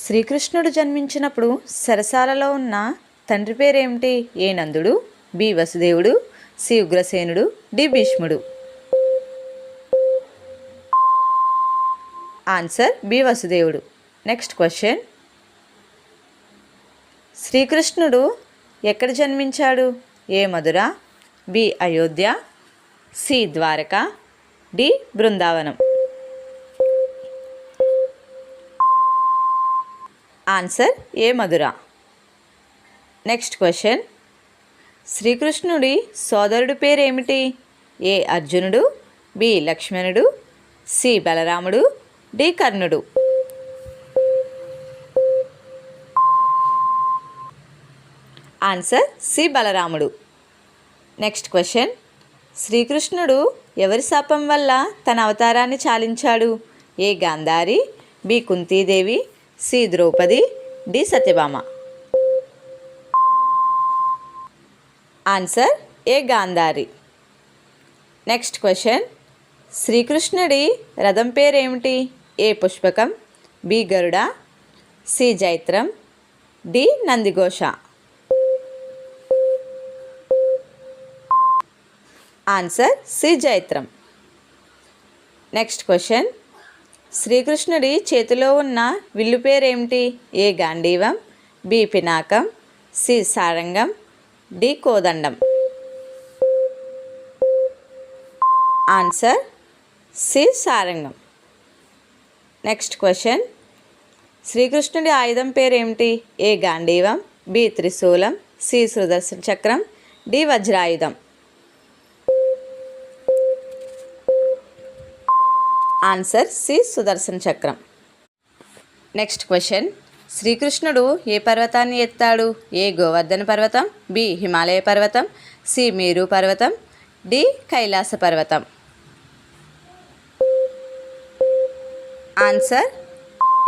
శ్రీకృష్ణుడు జన్మించినప్పుడు సరసాలలో ఉన్న తండ్రి పేరేమిటి? ఏ నందుడు, బి వసుదేవుడు, సి ఉగ్రసేనుడు, డి భీష్ముడు. ఆన్సర్ బి వసుదేవుడు. Next question. శ్రీకృష్ణుడు ఎక్కడ జన్మించాడు? A Mathura, B Ayodhya, C Dwarka, D బృందావనం. Answer A Mathura. Next question. శ్రీకృష్ణుడి సోదరుడి పేరేమిటి? ఏ అర్జునుడు, బి లక్ష్మణుడు, సి బలరాముడు, డి కర్ణుడు. ఆన్సర్ సి బలరాముడు. Next question. శ్రీకృష్ణుడు ఎవరి శాపం వల్ల తన అవతారాన్ని చాలించాడు? A Gandhari, B Kuntidevi, C Draupadi, D Satyabhama. Answer A Gandhari. Next question. శ్రీకృష్ణుడి రథం పేరేమిటి? ఏ పుష్పకం, బి గరుడ, సి జైత్రం, డి నందిఘోష. ఆన్సర్ సి జైత్రం. Next question. శ్రీకృష్ణుడి చేతిలో ఉన్న విల్లు పేరేమిటి? ఏ గాంధీవం, బి పినాకం, సి సారంగం, డి కోదండం. ఆన్సర్ సి సారంగం. Next question. శ్రీకృష్ణుడి ఆయుధం పేరేమిటి? ఏ గాంధీవం, బి త్రిశూలం, సి సుదర్శన చక్రం, డి వజ్రాయుధం. ఆన్సర్ సి సుదర్శన చక్రం. Next question. శ్రీకృష్ణుడు ఏ పర్వతాన్ని ఎత్తాడు? ఏ గోవర్ధన పర్వతం, బి హిమాలయ పర్వతం, సి మేరు పర్వతం, డి కైలాస పర్వతం. ఆన్సర్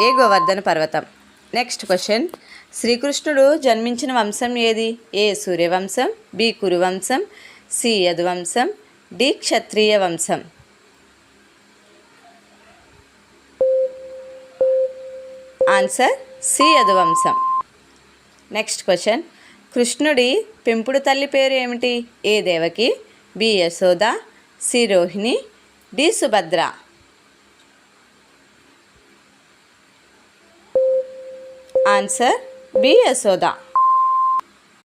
ఏ గోవర్ధన పర్వతం. Next question. శ్రీకృష్ణుడు జన్మించిన వంశం ఏది? ఏ సూర్యవంశం, బి కురువంశం, సి యదువంశం, డి క్షత్రియ వంశం. ఆన్సర్ సి యదువంశం. Next question. కృష్ణుడి పెంపుడు తల్లి పేరు ఏమిటి? A Devaki, B Yashoda, C Rohini, D Subhadra. Answer B Yashoda.